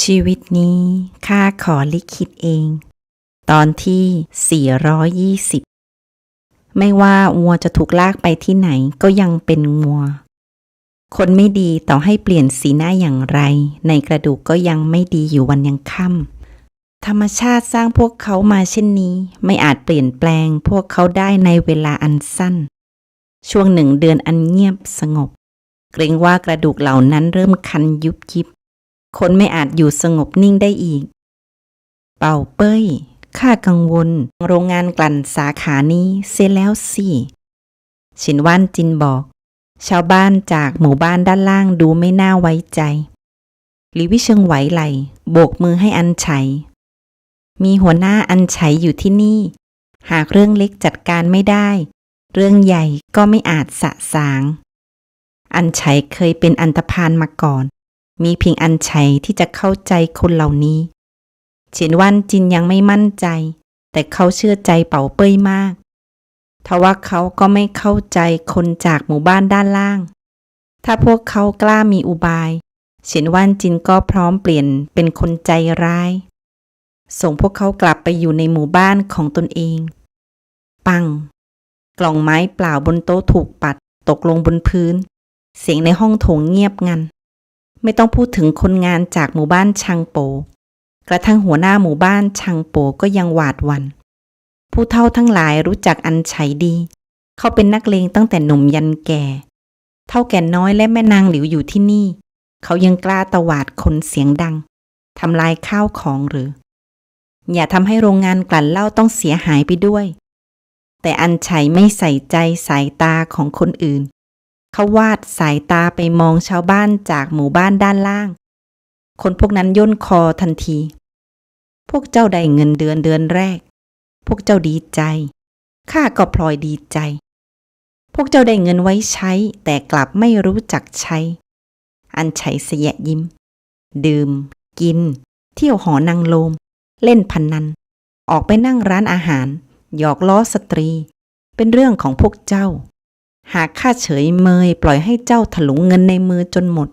ชีวิตนี้ข้าขอลิขิตเอง ตอนที่ 420 ไม่ว่าวัวจะถูกลากไปที่ไหนก็ยังเป็นวัว คนไม่ดีต่อให้เปลี่ยนสีหน้าอย่างไรในกระดูกก็ยังไม่ดีอยู่วันยังค่ำธรรมชาติสร้างพวกเขามาเช่นนี้ไม่อาจเปลี่ยนแปลงพวกเขาได้ในเวลาอันสั้นช่วง1 เดือนอันเงียบสงบเกรงว่ากระดูกเหล่านั้นเริ่มคันยุบยิบคนไม่อาจอยู่สงบนิ่งได้อีกเป่าเป้ยข้ากังวลโรงงานกลั่นสาขานี้เสียแล้วสิฉินว่านจินบอกชาวบ้านจากหมู่บ้านด้านล่างดูไม่น่าไว้ใจหลีวิเชิงไหวไหลโบกมือให้อันไฉมีหัวหน้าอันไฉอยู่ที่นี่หากเรื่องเล็กจัดการไม่ได้เรื่องใหญ่ก็ไม่อาจสะสางอันไฉเคยเป็นอันธพาลมาก่อนมีเพียงอันไฉที่จะเข้าใจคนเหล่านี้เฉินว่านจินยังไม่มั่นใจแต่เขาเชื่อใจเป่าเป้ยมากทว่าเขาก็ไม่เข้าใจคนจากหมู่บ้านด้านล่างถ้าพวกเขากล้ามีอุบายเฉินว่านจินก็พร้อมเปลี่ยนเป็นคนใจร้ายส่งพวกเขากลับไปอยู่ในหมู่บ้านของตนเองปังกล่องไม้เปล่าบนโต๊ะถูกปัดตกลงบนพื้นเสียงในห้องโถงเงียบงันไม่ต้องพูดถึงคนงานจากหมู่บ้านชังโปกระทั่งหัวหน้าหมู่บ้านชังโปก็ยังหวาดหวั่นผู้เฒ่าทั้งหลายรู้จักอันไฉดีเขาเป็นนักเลงตั้งแต่หนุ่มยันแก่เฒ่าแก่น้อยและแม่นางหลิวอยู่ที่นี่เขายังกล้าตวาดคนเสียงดังทำลายข้าวของหรืออย่าทำให้โรงงานกลั่นเหล้าต้องเสียหายไปด้วยแต่อันไฉไม่ใส่ใจสายตาของคนอื่นเขาวาดสายตาไปมองชาวบ้านจากหมู่บ้านด้านล่างคนพวกนั้นย่นคอทันทีพวกเจ้าได้เงินเดือนแรกพวกเจ้าดีใจข้าก็พลอยดีใจพวกเจ้าได้เงินไว้ใช้แต่กลับไม่รู้จักใช้อันไฉเสยะยิ้มดื่มกินเที่ยวหอนางโลมเล่นพนันออกไปนั่งร้านอาหารหยอกล้อสตรีเป็นเรื่องของพวกเจ้าหากข้าเฉยเมยปล่อยให้เจ้าถลุงเงินในมือจนหมด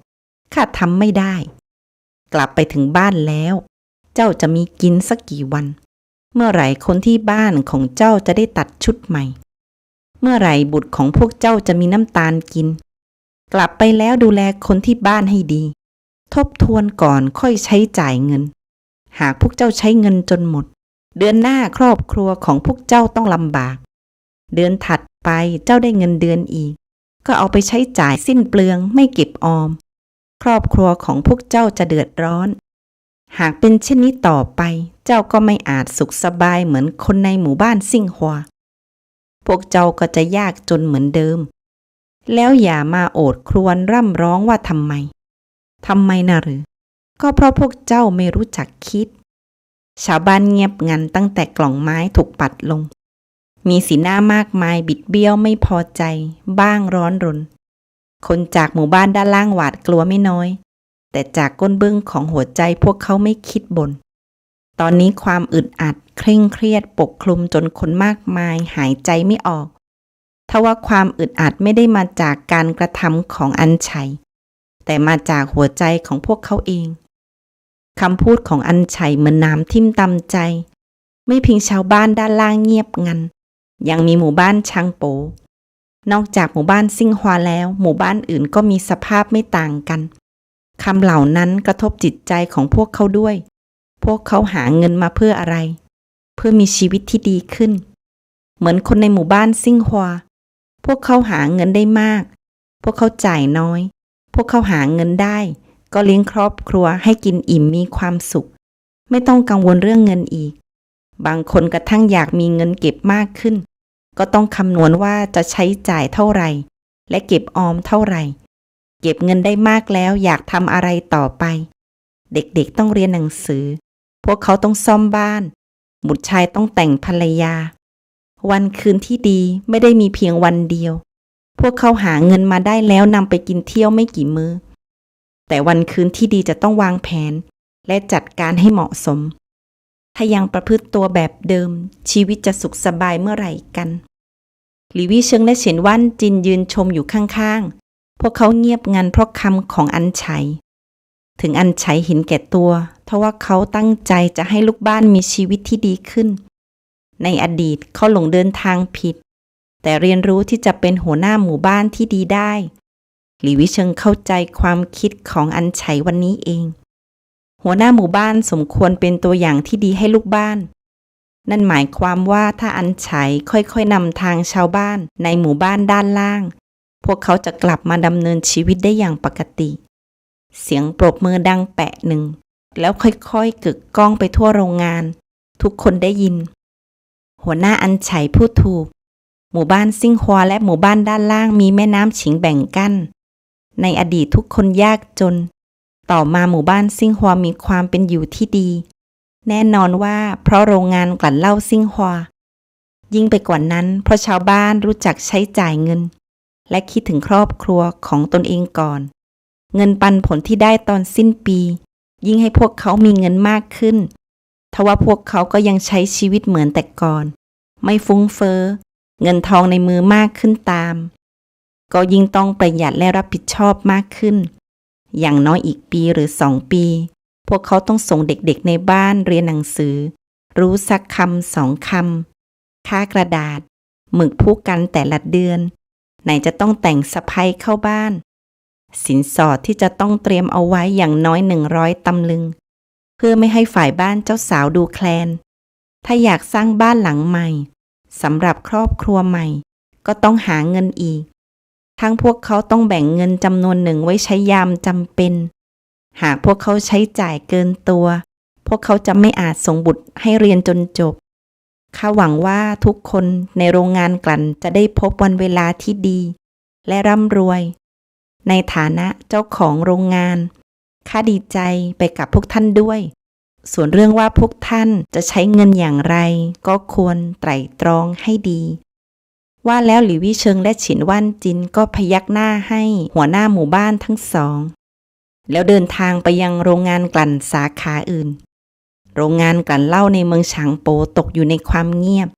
ข้าทำไม่ได้กลับไปถึงบ้านแล้วเจ้าจะมีกินสักกี่วันเมื่อไหร่คนที่บ้านของเจ้าจะได้ตัดชุดใหม่เมื่อไหร่บุตรของพวกเจ้าจะมีน้ำตาลกินกลับไปแล้วดูแลคนที่บ้านให้ดีทบทวนก่อนค่อยใช้จ่ายเงินหากพวกเจ้าใช้เงินจนหมดเดือนหน้าครอบครัวของพวกเจ้าต้องลำบากเดือนถัดไปเจ้าได้เงินเดือนอีกก็เอาไปใช้จ่ายสิ้นเปลืองไม่เก็บออมครอบครัวของพวกเจ้าจะเดือดร้อนหากเป็นเช่นนี้ต่อไปเจ้าก็ไม่อาจสุขสบายเหมือนคนในหมู่บ้านซิ่งฮัวพวกเจ้าก็จะยากจนเหมือนเดิมแล้วอย่ามาโอดครวญร่ำร้องว่าทำไมนะหรือก็เพราะพวกเจ้าไม่รู้จักคิดชาวบ้านเงียบงันตั้งแต่กล่องไม้ถูกปัดลงมีสีหน้ามากมายบิดเบี้ยวไม่พอใจบ้างร้อนรนคนจากหมู่บ้านด้านล่างหวาดกลัวไม่น้อยแต่จากก้นบึ้งของหัวใจพวกเขาไม่คิดบ่นตอนนี้ความอึดอัดเคร่งเครียดปกคลุมจนคนมากมายหายใจไม่ออกทว่าความอึดอัดไม่ได้มาจากการกระทำของอันไฉแต่มาจากหัวใจของพวกเขาเองคำพูดของอันไฉเหมือนน้ำทิ่มตำใจไม่เพียงชาวบ้านด้านล่างเงียบงันยังมีหมู่บ้านชังโปนอกจากหมู่บ้านซิ่งฮวาแล้วหมู่บ้านอื่นก็มีสภาพไม่ต่างกันคำเหล่านั้นกระทบจิตใจของพวกเขาด้วยพวกเขาหาเงินมาเพื่ออะไรเพื่อมีชีวิตที่ดีขึ้นเหมือนคนในหมู่บ้านซิ่งฮวาพวกเขาหาเงินได้มากพวกเขาจ่ายน้อยพวกเขาหาเงินได้ก็เลี้ยงครอบครัวให้กินอิ่มมีความสุขไม่ต้องกังวลเรื่องเงินอีกบางคนกระทั่งอยากมีเงินเก็บมากขึ้นก็ต้องคำนวณว่าจะใช้จ่ายเท่าไหร่และเก็บออมเท่าไหร่เก็บเงินได้มากแล้วอยากทำอะไรต่อไปเด็กๆต้องเรียนหนังสือพวกเขาต้องซ่อมบ้านบุตรชายต้องแต่งภรรยาวันคืนที่ดีไม่ได้มีเพียงวันเดียวพวกเขาหาเงินมาได้แล้วนำไปกินเที่ยวไม่กี่มื้อแต่วันคืนที่ดีจะต้องวางแผนและจัดการให้เหมาะสมถ้ายังประพฤติตัวแบบเดิมชีวิตจะสุขสบายเมื่อไหร่กันหลีวี่เชิงและเฉินว่านจินยืนชมอยู่ข้างๆพวกเขาเงียบงันเพราะคำของอันไฉถึงอันไฉเห็นแก่ตัว เพราะว่าเขาตั้งใจจะให้ลูกบ้านมีชีวิตที่ดีขึ้นในอดีตเขาหลงเดินทางผิดแต่เรียนรู้ที่จะเป็นหัวหน้าหมู่บ้านที่ดีได้หลี่วิเชิงเข้าใจความคิดของอัญชัยวันนี้เองหัวหน้าหมู่บ้านสมควรเป็นตัวอย่างที่ดีให้ลูกบ้านนั่นหมายความว่าถ้าอัญชัยค่อยๆนำทางชาวบ้านในหมู่บ้านด้านล่างพวกเขาจะกลับมาดำเนินชีวิตได้อย่างปกติเสียงปรบมือดังแปะหนึ่งแล้วค่อยๆกึกก้องไปทั่วโรงงานทุกคนได้ยินหัวหน้าอัญชัยพูดถูกหมู่บ้านซิ่งฮวาและหมู่บ้านด้านล่างมีแม่น้ำฉิงแบ่งกั้นในอดีตทุกคนยากจนต่อมาหมู่บ้านซิ่งฮวามีความเป็นอยู่ที่ดีแน่นอนว่าเพราะโรงงานกลั่นเหล้าซิ่งฮวายิ่งไปกว่านั้นเพราะชาวบ้านรู้จักใช้จ่ายเงินและคิดถึงครอบครัวของตนเองก่อนเงินปันผลที่ได้ตอนสิ้นปียิ่งให้พวกเขามีเงินมากขึ้นทว่าพวกเขาก็ยังใช้ชีวิตเหมือนแต่ก่อนไม่ฟุ้งเฟ้อเงินทองในมือมากขึ้นตามก็ยิ่งต้องประหยัดและรับผิดชอบมากขึ้นอย่างน้อยอีกปีหรือ2 ปีพวกเขาต้องส่งเด็กๆในบ้านเรียนหนังสือรู้สักคำ2 คำค่ากระดาษหมึกผู้กันแต่ละเดือนไหนจะต้องแต่งสะใภ้เข้าบ้านสินสอดที่จะต้องเตรียมเอาไว้อย่างน้อย100 ตำลึงเพื่อไม่ให้ฝ่ายบ้านเจ้าสาวดูแคลนถ้าอยากสร้างบ้านหลังใหม่สำหรับครอบครัวใหม่ก็ต้องหาเงินอีกทั้งพวกเขาต้องแบ่งเงินจำนวนหนึ่งไว้ใช้ยามจำเป็นหากพวกเขาใช้จ่ายเกินตัวพวกเขาจะไม่อาจส่งบุตรให้เรียนจนจบข้าหวังว่าทุกคนในโรงงานกลั่นจะได้พบวันเวลาที่ดีและร่ำรวยในฐานะเจ้าของโรงงานข้าดีใจไปกับพวกท่านด้วยส่วนเรื่องว่าพวกท่านจะใช้เงินอย่างไรก็ควรไตร่ตรองให้ดีว่าแล้วหลี่วิเชิงและฉินว่านจินก็พยักหน้าให้หัวหน้าหมู่บ้านทั้งสองแล้วเดินทางไปยังโรงงานกลั่นสาขาอื่นโรงงานกลั่นเหล้าในเมืองฉางโปตกอยู่ในความเงียบ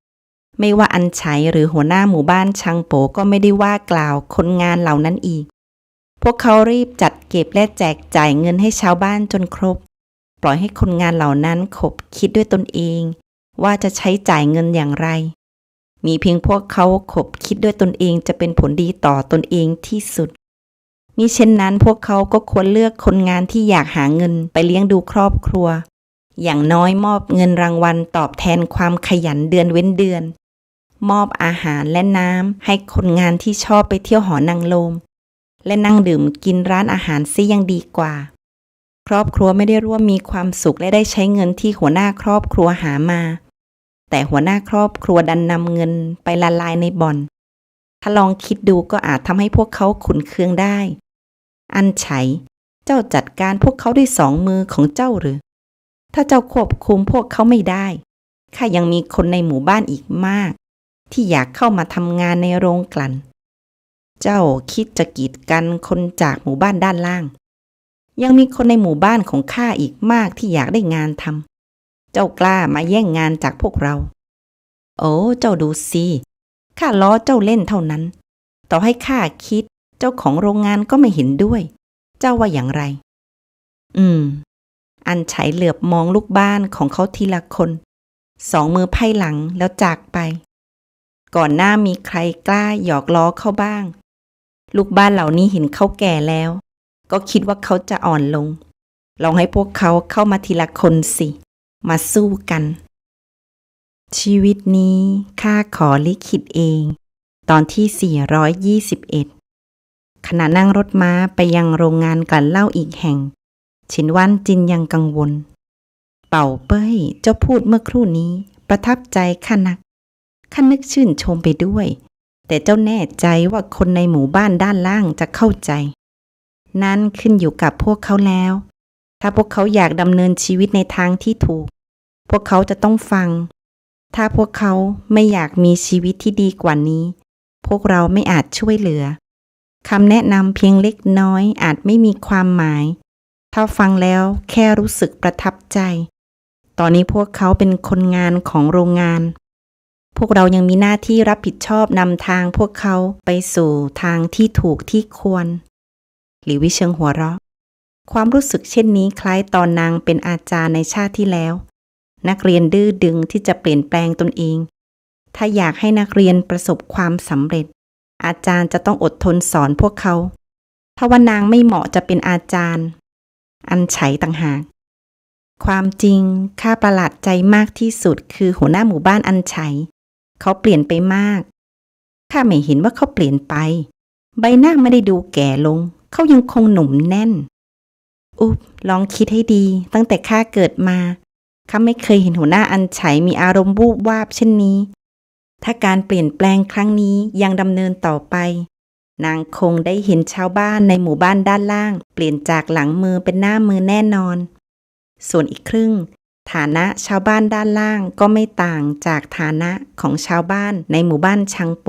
ไม่ว่าอัญชัยหรือหัวหน้าหมู่บ้านฉางโปก็ไม่ได้ว่ากล่าวคนงานเหล่านั้นอีกพวกเขารีบจัดเก็บและแจกจ่ายเงินให้ชาวบ้านจนครบปล่อยให้คนงานเหล่านั้นขบคิดด้วยตนเองว่าจะใช้จ่ายเงินอย่างไรมีเพียงพวกเขาขบคิดด้วยตนเองจะเป็นผลดีต่อตนเองที่สุดมิเช่นนั้นพวกเขาก็ควรเลือกคนงานที่อยากหาเงินไปเลี้ยงดูครอบครัวอย่างน้อยมอบเงินรางวัลตอบแทนความขยันเดือนเว้นเดือนมอบอาหารและน้ำให้คนงานที่ชอบไปเที่ยวหอนางโลมและนั่งดื่มกินร้านอาหารซิยังดีกว่าครอบครัวไม่ได้ร่วมมีความสุขและได้ใช้เงินที่หัวหน้าครอบครัวหามาแต่หัวหน้าครอบครัวดันนำเงินไปละลายในบ่อนถ้าลองคิดดูก็อาจทำให้พวกเขาขุ่นเคืองได้อัญชัยเจ้าจัดการพวกเขาด้วย2 มือของเจ้าหรือถ้าเจ้าควบคุมพวกเขาไม่ได้ข้ายังมีคนในหมู่บ้านอีกมากที่อยากเข้ามาทำงานในโรงกลั่นเจ้าคิดจะกีดกันคนจากหมู่บ้านด้านล่างยังมีคนในหมู่บ้านของข้าอีกมากที่อยากได้งานทำเจ้ากล้ามาแย่งงานจากพวกเราโอ้เจ้าดูสิข้าล้อเจ้าเล่นเท่านั้นต่อให้ข้าคิดเจ้าของโรงงานก็ไม่เห็นด้วยเจ้าว่าอย่างไรอัญชัยเหลือบมองลูกบ้านของเขาทีละคน2 มือไพ่หลังแล้วจากไปก่อนหน้ามีใครกล้าหยอกล้อเขาบ้างลูกบ้านเหล่านี้เห็นเขาแก่แล้วก็คิดว่าเขาจะอ่อนลงลองให้พวกเขาเข้ามาทีละคนสิมาสู้กันชีวิตนี้ข้าขอลิขิตเองตอนที่421ขณะนั่งรถม้าไปยังโรงงานกลั่นเหล้าอีกแห่งฉินว่านจินยังกังวลเป่าเป้ยเจ้าพูดเมื่อครู่นี้ประทับใจข้านักข้านึกชื่นชมไปด้วยแต่เจ้าแน่ใจว่าคนในหมู่บ้านด้านล่างจะเข้าใจนั่นขึ้นอยู่กับพวกเขาแล้วถ้าพวกเขาอยากดำเนินชีวิตในทางที่ถูกพวกเขาจะต้องฟังถ้าพวกเขาไม่อยากมีชีวิตที่ดีกว่านี้พวกเราไม่อาจช่วยเหลือคำแนะนำเพียงเล็กน้อยอาจไม่มีความหมายถ้าฟังแล้วแค่รู้สึกประทับใจตอนนี้พวกเขาเป็นคนงานของโรงงานพวกเรายังมีหน้าที่รับผิดชอบนำทางพวกเขาไปสู่ทางที่ถูกที่ควรหลี่วิเชิงหัวเราะ ความรู้สึกเช่นนี้คล้ายตอนนางเป็นอาจารย์ในชาติที่แล้วนักเรียนดื้อดึงที่จะเปลี่ยนแปลงตนเองถ้าอยากให้นักเรียนประสบความสำเร็จอาจารย์จะต้องอดทนสอนพวกเขาถ้าว่านางไม่เหมาะจะเป็นอาจารย์อัญชัยต่างหากความจริงข้าประหลาดใจมากที่สุดคือหัวหน้าหมู่บ้านอัญชัยเขาเปลี่ยนไปมากข้าไม่เห็นว่าเขาเปลี่ยนไปใบหน้าไม่ได้ดูแก่ลงเขายังคงหนุ่มแน่นลองคิดให้ดีตั้งแต่ข้าเกิดมาข้าไม่เคยเห็นหัวหน้าอัญชัยมีอารมณ์วูบวาบเช่นนี้ถ้าการเปลี่ยนแปลงครั้งนี้ยังดำเนินต่อไปนางคงได้เห็นชาวบ้านในหมู่บ้านด้านล่างเปลี่ยนจากหลังมือเป็นหน้ามือแน่นอนส่วนอีกครึ่งฐานะชาวบ้านด้านล่างก็ไม่ต่างจากฐานะของชาวบ้านในหมู่บ้านชังโป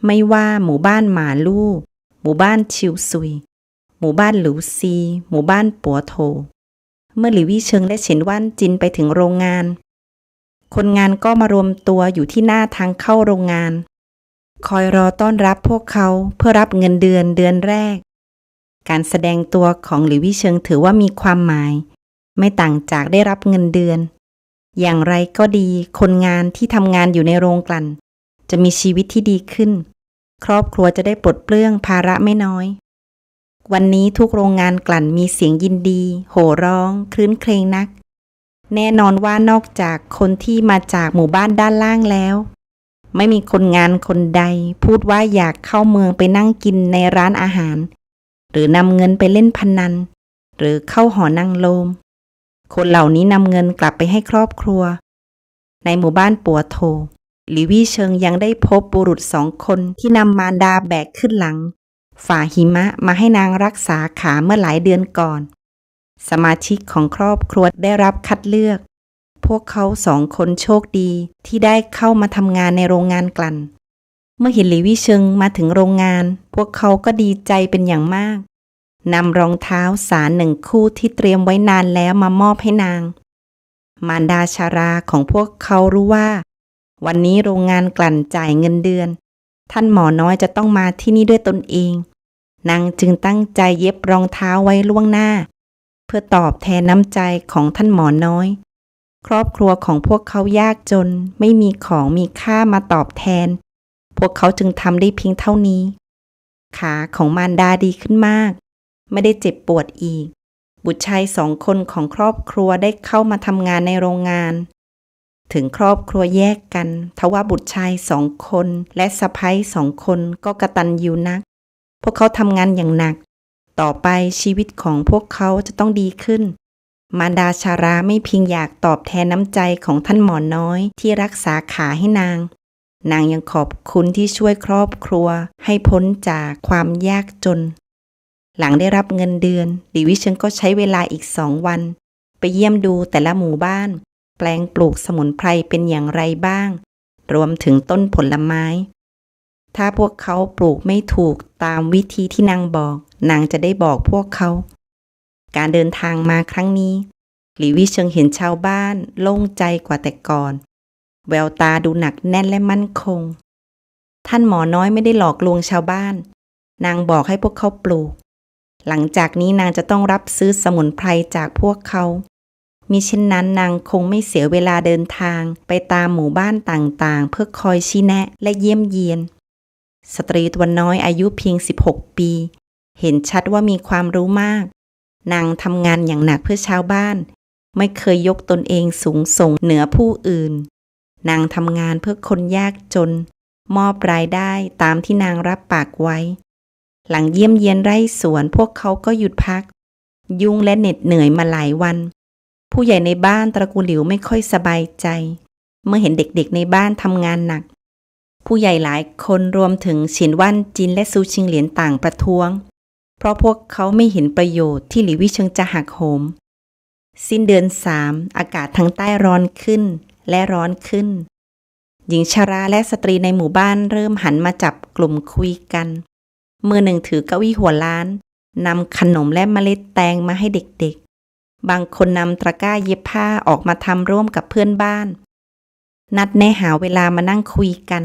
ไม่ว่าหมู่บ้านหมาลู่หมู่บ้านชิวซุยหมู่บ้านหลูซีหมู่บ้านปัวโถเมื่อหลี่วี่เชิงและเฉินว่านจินไปถึงโรงงานคนงานก็มารวมตัวอยู่ที่หน้าทางเข้าโรงงานคอยรอต้อนรับพวกเขาเพื่อรับเงินเดือนแรกการแสดงตัวของหลี่วี่เชิงถือว่ามีความหมายไม่ต่างจากได้รับเงินเดือนอย่างไรก็ดีคนงานที่ทำงานอยู่ในโรงกลั่นจะมีชีวิตที่ดีขึ้นครอบครัวจะได้ปลดเปลื้องภาระไม่น้อยวันนี้ทุกโรงงานกลั่นมีเสียงยินดีโห่ร้องครื้นเครงนักแน่นอนว่านอกจากคนที่มาจากหมู่บ้านด้านล่างแล้วไม่มีคนงานคนใดพูดว่าอยากเข้าเมืองไปนั่งกินในร้านอาหารหรือนำเงินไปเล่นพนันหรือเข้าหอนั่งโลมคนเหล่านี้นำเงินกลับไปให้ครอบครัวในหมู่บ้านปัวโถหลี่วี่เชิงยังได้พบบุรุษ2 คนที่นำมารดาแบกขึ้นหลังฝ่าหิมะมาให้นางรักษาขาเมื่อหลายเดือนก่อนสมาชิกของครอบครัวได้รับคัดเลือกพวกเขา2 คนโชคดีที่ได้เข้ามาทำงานในโรงงานกลั่นเมื่อเห็นหลี่วี่เชิงมาถึงโรงงานพวกเขาก็ดีใจเป็นอย่างมากนำรองเท้าสาร1 คู่ที่เตรียมไว้นานแล้วมามอบให้นางมารดาชาราของพวกเขารู้ว่าวันนี้โรงงานกลั่นจ่ายเงินเดือนท่านหมอน้อยจะต้องมาที่นี่ด้วยตนเองนางจึงตั้งใจเย็บรองเท้าไว้ล่วงหน้าเพื่อตอบแทนน้ำใจของท่านหมอน้อยครอบครัวของพวกเขายากจนไม่มีของมีค่ามาตอบแทนพวกเขาจึงทำได้เพียงเท่านี้ขาของมารดาดีขึ้นมากไม่ได้เจ็บปวดอีกบุตรชาย2 คนของครอบครัวได้เข้ามาทำงานในโรงงานถึงครอบครัวแยกกันทว่าบุตรชาย2 คนและสะใภ้2 คนก็กตัญญูนักพวกเขาทำงานอย่างหนักต่อไปชีวิตของพวกเขาจะต้องดีขึ้นมารดาชาราไม่เพียงอยากตอบแทนน้ำใจของท่านหมอน้อยที่รักษาขาให้นางยังขอบคุณที่ช่วยครอบครัวให้พ้นจากความยากจนหลังได้รับเงินเดือนหลี่วี่เชิงก็ใช้เวลาอีก2 วันไปเยี่ยมดูแต่ละหมู่บ้านแปลงปลูกสมุนไพรเป็นอย่างไรบ้างรวมถึงต้นผลไม้ถ้าพวกเขาปลูกไม่ถูกตามวิธีที่นางบอกนางจะได้บอกพวกเขาการเดินทางมาครั้งนี้หลี่วี่เชิงเห็นชาวบ้านโล่งใจกว่าแต่ก่อนแววตาดูหนักแน่นและมั่นคงท่านหมอน้อยไม่ได้หลอกลวงชาวบ้านนางบอกให้พวกเขาปลูกหลังจากนี้นางจะต้องรับซื้อสมุนไพรจากพวกเขามิเช่นนั้นนางคงไม่เสียเวลาเดินทางไปตามหมู่บ้านต่างๆเพื่อคอยชี้แนะและเยี่ยมเยียนสตรีตัวน้อยอายุเพียง16 ปีเห็นชัดว่ามีความรู้มากนางทำงานอย่างหนักเพื่อชาวบ้านไม่เคยยกตนเองสูงส่งเหนือผู้อื่นนางทำงานเพื่อคนยากจนมอบรายได้ตามที่นางรับปากไว้หลังเยี่ยมเยียนไร่สวนพวกเขาก็หยุดพักยุ่งและเหน็ดเหนื่อยมาหลายวันผู้ใหญ่ในบ้านตระกูลหลิวไม่ค่อยสบายใจเมื่อเห็นเด็กๆในบ้านทำงานหนักผู้ใหญ่หลายคนรวมถึงเฉินว่านจินและซูชิงเหลียนต่างประท้วงเพราะพวกเขาไม่เห็นประโยชน์ที่หลี่วี่เชิงจะหักโหมสิ้นเดือน 3อากาศทางใต้ร้อนขึ้นและร้อนขึ้นหญิงชราและสตรีในหมู่บ้านเริ่มหันมาจับกลุ่มคุยกันมือหนึ่งถือเก้าอี้หัวล้านนำขนมและเมล็ดแตงมาให้เด็กๆบางคนนำตะกร้าเย็บผ้าออกมาทำร่วมกับเพื่อนบ้านนัดแนะหาเวลามานั่งคุยกัน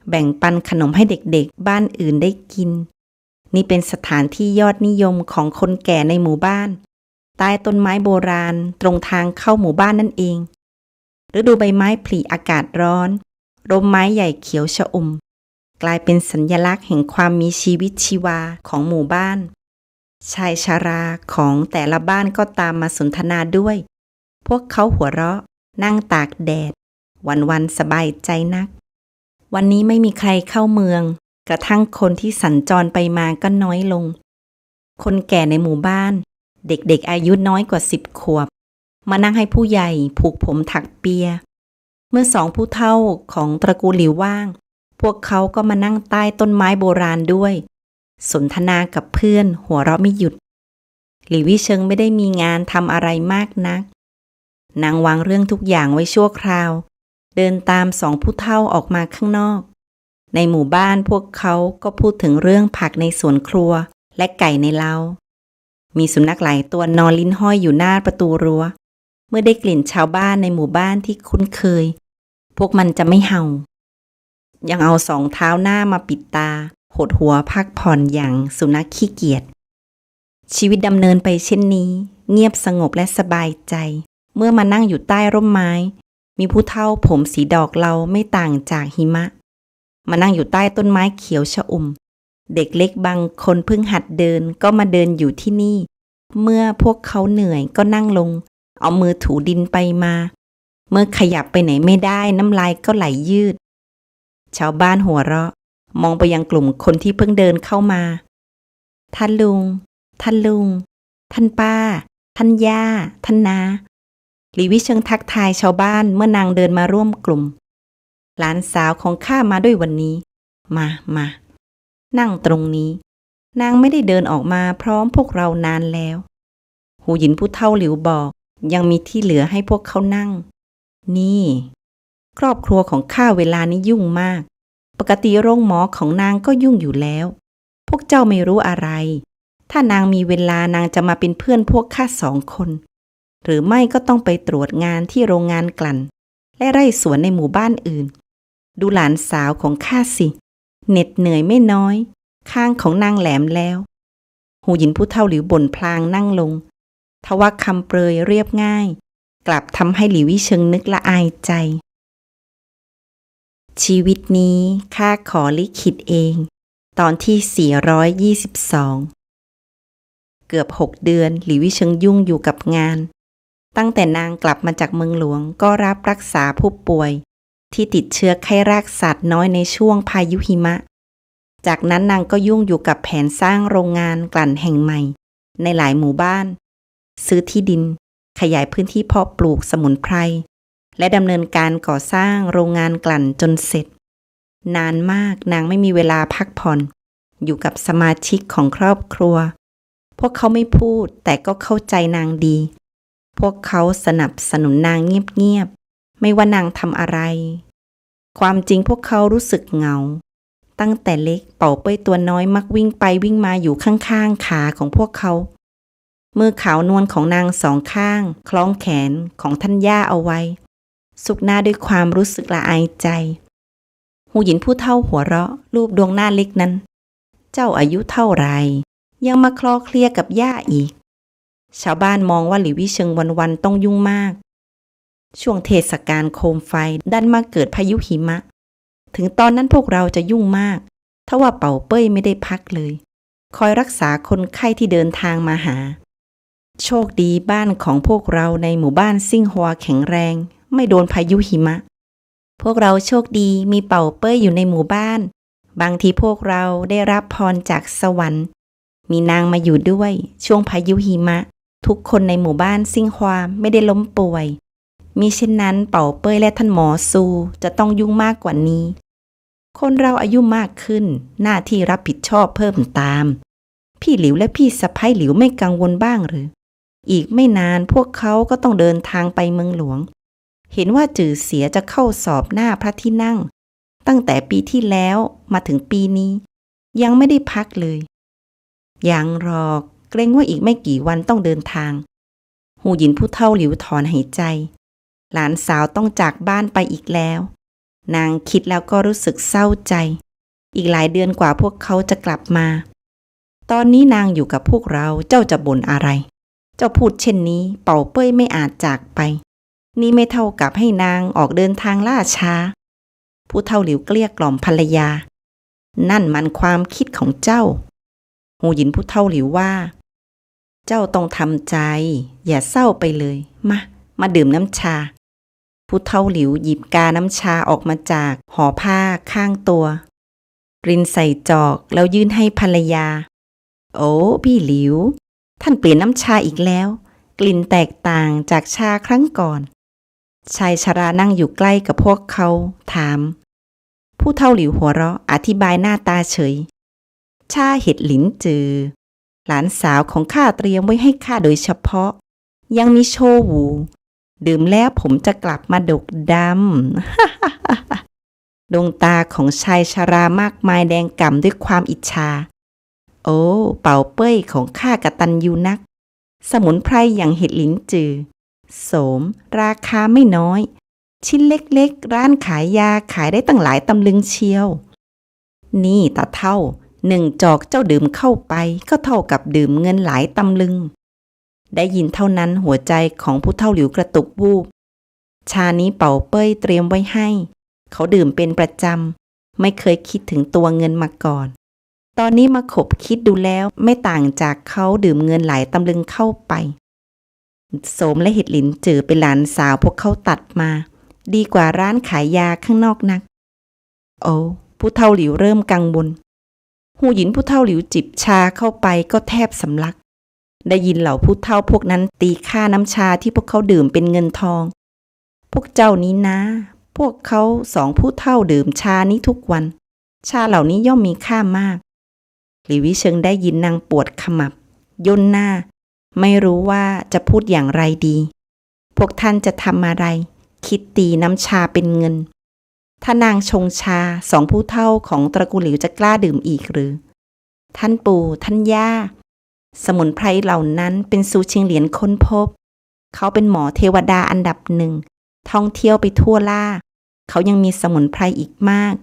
แบ่งปันขนมให้เด็กๆบ้านอื่นได้กิน นี่เป็นสถานที่ยอดนิยมของคนแก่ในหมู่บ้านใต้ต้นไม้โบราณตรงทางเข้าหมู่บ้านนั่นเองฤดูใบไม้ผลิอากาศร้อนร่มไม้ใหญ่เขียวชอุ่มกลายเป็นสัญลักษณ์แห่งความมีชีวิตชีวาของหมู่บ้านชายชราของแต่ละบ้านก็ตามมาสนทนาด้วยพวกเขาหัวเราะนั่งตากแดดวันๆสบายใจนักวันนี้ไม่มีใครเข้าเมืองกระทั่งคนที่สัญจรไปมาก็น้อยลงคนแก่ในหมู่บ้านเด็กๆอายุน้อยกว่า10 ขวบมานั่งให้ผู้ใหญ่ผูกผมถักเปียเมื่อ2 ผู้เฒ่าของตระกูลหลิวว่างพวกเขาก็มานั่งใต้ต้นไม้โบราณด้วยสนทนากับเพื่อนหัวเราะไม่หยุดหลี่วิเชิงไม่ได้มีงานทำอะไรมากนักนางวางเรื่องทุกอย่างไว้ชั่วคราวเดินตาม2 ผู้เฒ่าออกมาข้างนอกในหมู่บ้านพวกเขาก็พูดถึงเรื่องผักในสวนครัวและไก่ในเล้ามีสุนัขหลายตัวนอนลิ้นห้อยอยู่หน้าประตูรั้วเมื่อได้กลิ่นชาวบ้านในหมู่บ้านที่คุ้นเคยพวกมันจะไม่เห่ายังเอา2 เท้าหน้ามาปิดตาหดหัวพักผ่อนอย่างสุนัขขี้เกียจชีวิตดำเนินไปเช่นนี้เงียบสงบและสบายใจเมื่อมานั่งอยู่ใต้ร่มไม้มีผู้เฒ่าผมสีดอกเหลาไม่ต่างจากหิมะมานั่งอยู่ใต้ต้นไม้เขียวชอุ่มเด็กเล็กบางคนเพิ่งหัดเดินก็มาเดินอยู่ที่นี่เมื่อพวกเขาเหนื่อยก็นั่งลงเอามือถูดินไปมาเมื่อขยับไปไหนไม่ได้น้ำลายก็ไหลยืดชาวบ้านหัวเราะมองไปยังกลุ่มคนที่เพิ่งเดินเข้ามาท่านลุงท่านลุงท่านป้าท่านย่าท่านนาหลี่วิเชิงทักทายชาวบ้านเมื่อนางเดินมาร่วมกลุ่มหลานสาวของข้ามาด้วยวันนี้มานั่งตรงนี้นางไม่ได้เดินออกมาพร้อมพวกเรานานแล้วหูหยินผู้เฒ่าหลิวบอกยังมีที่เหลือให้พวกเขานั่งนี่ครอบครัวของข้าเวลานี้ยุ่งมากปกติโรงหมอของนางก็ยุ่งอยู่แล้วพวกเจ้าไม่รู้อะไรถ้านางมีเวลานางจะมาเป็นเพื่อนพวกข้า2 คนหรือไม่ก็ต้องไปตรวจงานที่โรงงานกลั่นและไร่สวนในหมู่บ้านอื่นดูหลานสาวของข้าสิเหน็ดเหนื่อยไม่น้อยข้างของนางแหลมแล้วหูหยินผู้เฒ่าหลิวบ่นพลางนั่งลงทว่าคำเปรยเรียบง่ายกลับทำให้หลี่วิเชิงนึกละอายใจชีวิตนี้ข้าขอลิขิตเองตอนที่422เกือบ6 เดือนหลี่วิเชิงยุ่งอยู่กับงานตั้งแต่นางกลับมาจากเมืองหลวงก็รับรักษาผู้ป่วยที่ติดเชื้อไข้รากสัตว์น้อยในช่วงพายุหิมะจากนั้นนางก็ยุ่งอยู่กับแผนสร้างโรงงานกลั่นแห่งใหม่ในหลายหมู่บ้านซื้อที่ดินขยายพื้นที่เพาะปลูกสมุนไพรและดำเนินการก่อสร้างโรงงานกลั่นจนเสร็จนานมากนางไม่มีเวลาพักผ่อนอยู่กับสมาชิกของครอบครัวพวกเขาไม่พูดแต่ก็เข้าใจนางดีพวกเขาสนับสนุนนางเงียบๆไม่ว่านางทำอะไรความจริงพวกเขารู้สึกเหงาตั้งแต่เล็กเป่าเป้ยตัวน้อยมักวิ่งไปวิ่งมาอยู่ข้างๆขาของพวกเขามือขาวนวลของนาง2 ข้างคล้องแขนของท่านย่าเอาไว้สุกหน้าด้วยความรู้สึกละอายใจหูหยินผู้เฒ่าหัวเราะรูปดวงหน้าเล็กนั้นเจ้าอายุเท่าไรยังมาคลอเคลียกับย่าอีกชาวบ้านมองว่าหลี่วิเชิงวันๆต้องยุ่งมากช่วงเทศกาลโคมไฟดันมาเกิดพายุหิมะถึงตอนนั้นพวกเราจะยุ่งมากทว่าเป่าเป้ยไม่ได้พักเลยคอยรักษาคนไข้ที่เดินทางมาหาโชคดีบ้านของพวกเราในหมู่บ้านซิ่งฮัวแข็งแรงไม่โดนพายุหิมะพวกเราโชคดีมีเป่าเป้ยอยู่ในหมู่บ้านบางทีพวกเราได้รับพรจากสวรรค์มีนางมาอยู่ด้วยช่วงพายุหิมะทุกคนในหมู่บ้านซิ่งฮัวไม่ได้ล้มป่วยมิเช่นนั้นเป่าเป้ยและท่านหมอซูจะต้องยุ่งมากกว่านี้คนเราอายุมากขึ้นหน้าที่รับผิดชอบเพิ่มตามพี่หลิวและพี่สะใภ้หลิวไม่กังวลบ้างหรืออีกไม่นานพวกเขาก็ต้องเดินทางไปเมืองหลวงเห็นว่าจื่อเสียจะเข้าสอบหน้าพระที่นั่งตั้งแต่ปีที่แล้วมาถึงปีนี้ยังไม่ได้พักเลยยังหรอกเกรงว่าอีกไม่กี่วันต้องเดินทางหูหยินผู้เฒ่าหลิวถอนหายใจหลานสาวต้องจากบ้านไปอีกแล้วนางคิดแล้วก็รู้สึกเศร้าใจอีกหลายเดือนกว่าพวกเขาจะกลับมา ตอนนี้นางอยู่กับพวกเราเจ้าจะบ่นอะไรเจ้าพูดเช่นนี้เป่าเป้ยไม่อาจจากไปนี่ไม่เท่ากับให้นางออกเดินทางล่าช้าผู้เฒ่าหลิวเกลี้ยกล่อมภรรยานั่นมันความคิดของเจ้าหูหยินผู้เฒ่าหลิวว่าเจ้าต้องทำใจอย่าเศร้าไปเลยมาดื่มน้ำชาผู้เฒ่าหลิวหยิบกาน้ำชาออกมาจากห่อผ้าข้างตัวรินใส่จอกแล้วยื่นให้ภรรยาโอ้พี่หลิวท่านเปลี่ยนน้ำชาอีกแล้วกลิ่นแตกต่างจากชาครั้งก่อนชายชรานั่งอยู่ใกล้กับพวกเขาถามผู้เฒ่าหลิวหัวเราะอธิบายหน้าตาเฉยชาเห็ดหลินจือหลานสาวของข้าเตรียมไว้ให้ข้าโดยเฉพาะยังมีโชวูดื่มแล้วผมจะกลับมาดกดำ ดวงตาของชายชรามากมายแดงก่ำด้วยความอิจฉาโอ้เป่าเป้ยของข้ากตัญญูนักสมุนไพรอย่างเห็ดหลินจือโสมราคาไม่น้อยชิ้นเล็กๆร้านขายยาขายได้ตั้งหลายตำลึงเชียวนี่ตาเท่า1 จอกเจ้าดื่มเข้าไปก็เท่ากับดื่มเงินหลายตำลึงได้ยินเท่านั้นหัวใจของผู้เฒ่าหลิวกระตุกวูบชานี้เป่าเป้ยเตรียมไว้ให้เขาดื่มเป็นประจำไม่เคยคิดถึงตัวเงินมาก่อนตอนนี้มาขบคิดดูแล้วไม่ต่างจากเขาดื่มเงินหลายตำลึงเข้าไปโสมและเห็ดหลินจือเป็นหลานสาวพวกเขาตัดมาดีกว่าร้านขายยาข้างนอกนักโอ้ผู้เฒ่าหลิวเริ่มกังวลหูหยินผู้เฒ่าหลิวจิบชาเข้าไปก็แทบสำลักได้ยินเหล่าผู้เฒ่าพวกนั้นตีค่าน้ำชาที่พวกเขาดื่มเป็นเงินทองพวกเจ้านี้นะพวกเขา2 ผู้เฒ่าดื่มชานี้ทุกวันชาเหล่านี้ย่อมมีค่ามากหลี่วิเชิงได้ยินนางปวดขมับย่นหน้าไม่รู้ว่าจะพูดอย่างไรดีพวกท่านจะทำอะไรคิดตีน้ำชาเป็นเงินถ้านางชงชา2 ผู้เฒ่าของตระกูลหลิวจะกล้าดื่มอีกหรือท่านปู่ท่านย่าสมุนไพรเหล่านั้นเป็นซูชิงเหลียนค้นพบเขาเป็นหมอเทวดาอันดับ1ท่องเที่ยวไปทั่วล่าเขายังมีสมุนไพรอีกมาก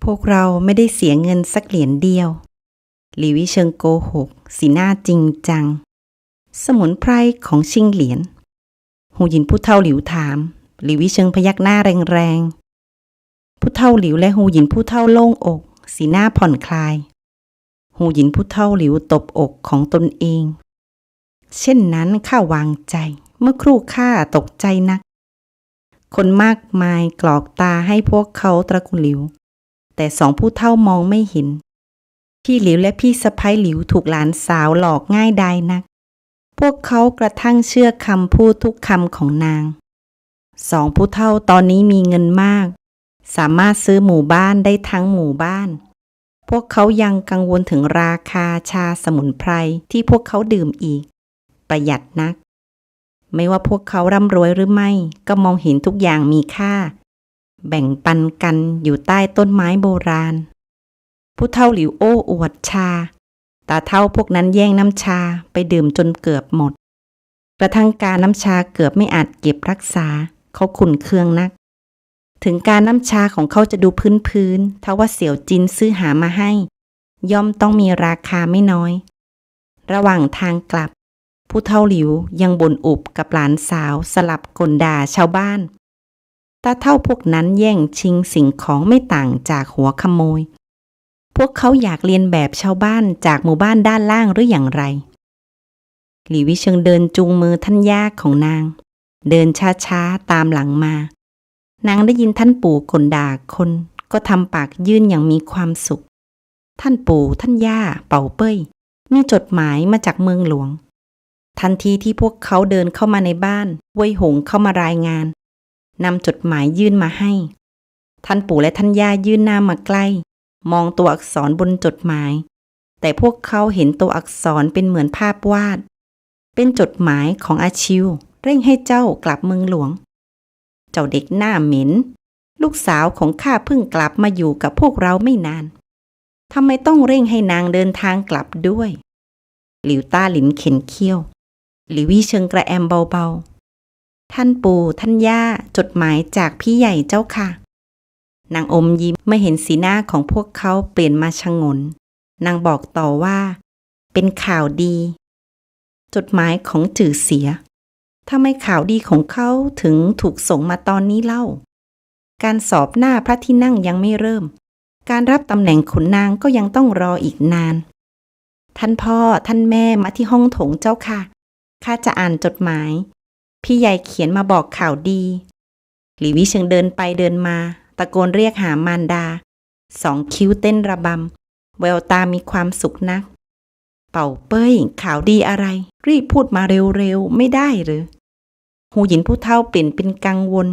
พวกเราไม่ได้เสียเงินสักเหรียญเดียวหลี่วิเชิงโกหกสีหน้าจริงจังสมุนไพรของชิงเหลียนหูหยินผู้เฒ่าหลิวถามหลี่วิเชิงพยักหน้าแรงๆผู้เฒ่าหลิวและหูหยินผู้เฒ่าโล่งอกสีหน้าผ่อนคลายหูหยินผู้เฒ่าหลิวตบอกของตนเองเช่นนั้นข้าวางใจเมื่อครู่ข้าตกใจนักคนมากมายกรอกตาให้พวกเขาตระกูลหลิวแต่2 ผู้เฒ่ามองไม่เห็นพี่หลิวและพี่สะใภ้หลิวถูกหลานสาวหลอกง่ายดายนักพวกเขากระทั่งเชื่อคำพูดทุกคำของนาง2 ผู้เฒ่าตอนนี้มีเงินมากสามารถซื้อหมู่บ้านได้ทั้งหมู่บ้านพวกเขายังกังวลถึงราคาชาสมุนไพรที่พวกเขาดื่มอีกประหยัดนักไม่ว่าพวกเขาร่ำรวยหรือไม่ก็มองเห็นทุกอย่างมีค่าแบ่งปันกันอยู่ใต้ต้นไม้โบราณผู้เฒ่าหลิวโอ้อวดชาตาเฒ่าพวกนั้นแย่งน้ำชาไปดื่มจนเกือบหมดกระทั่งการน้ำชาเกือบไม่อาจเก็บรักษาเขาขุ่นเคืองนักถึงการน้ำชาของเขาจะดูพื้นทว่าเสี่ยวจินซื้อหามาให้ย่อมต้องมีราคาไม่น้อยระหว่างทางกลับผู้เฒ่าหลิวยังบ่นอุบกับหลานสาวสลับกลด่าชาวบ้านตาเฒ่าพวกนั้นแย่งชิงสิ่งของไม่ต่างจากหัวขโมยพวกเขาอยากเรียนแบบชาวบ้านจากหมู่บ้านด้านล่างหรืออย่างไรหลี่วิเชิงเดินจูงมือท่านย่าของนางเดินช้าๆตามหลังมานางได้ยินท่านปู่กลด่าคนก็ทำปากยื่นอย่างมีความสุขท่านปู่ท่านย่าเป่าเป้ยมีจดหมายมาจากเมืองหลวงทันทีที่พวกเขาเดินเข้ามาในบ้านเว่ยหงเข้ามารายงานนำจดหมายยื่นมาให้ท่านปู่และท่านย่ายื่นหน้ามาใกล้มองตัวอักษรบนจดหมายแต่พวกเขาเห็นตัวอักษรเป็นเหมือนภาพวาดเป็นจดหมายของอาชิวเร่งให้เจ้ากลับเมืองหลวงเจ้าเด็กหน้าเหม็นลูกสาวของข้าเพิ่งกลับมาอยู่กับพวกเราไม่นานทำไมต้องเร่งให้นางเดินทางกลับด้วยหลิวต้าหลินเข็นเขี้ยวหลิววี่เชิงกระแอมเบาๆท่านปู่ท่านย่าจดหมายจากพี่ใหญ่เจ้าค่ะนางอมยิ้มเมื่อเห็นสีหน้าของพวกเขาเปลี่ยนมาชงนนางบอกต่อว่า เป็นข่าวดีจดหมายของจื่อเสียทำไมข่าวดีของเขาถึงถูกส่งมาตอนนี้เล่าการสอบหน้าพระที่นั่งยังไม่เริ่มการรับตำแหน่งขุนนางก็ยังต้องรออีกนานท่านพ่อท่านแม่มาที่ห้องโถงเจ้าค่ะข้าจะอ่านจดหมายพี่ใหญ่เขียนมาบอกข่าวดีหลี่วิเชิงเดินไปเดินมาตะโกนเรียกหามารดาสองคิ้วเต้นระบำแววตามีความสุขนักเป่าเป้ยข่าวดีอะไรรีบพูดมาเร็วๆไม่ได้หรือหูหยินผู้เฒ่าเปลี่ยนเป็นกังวล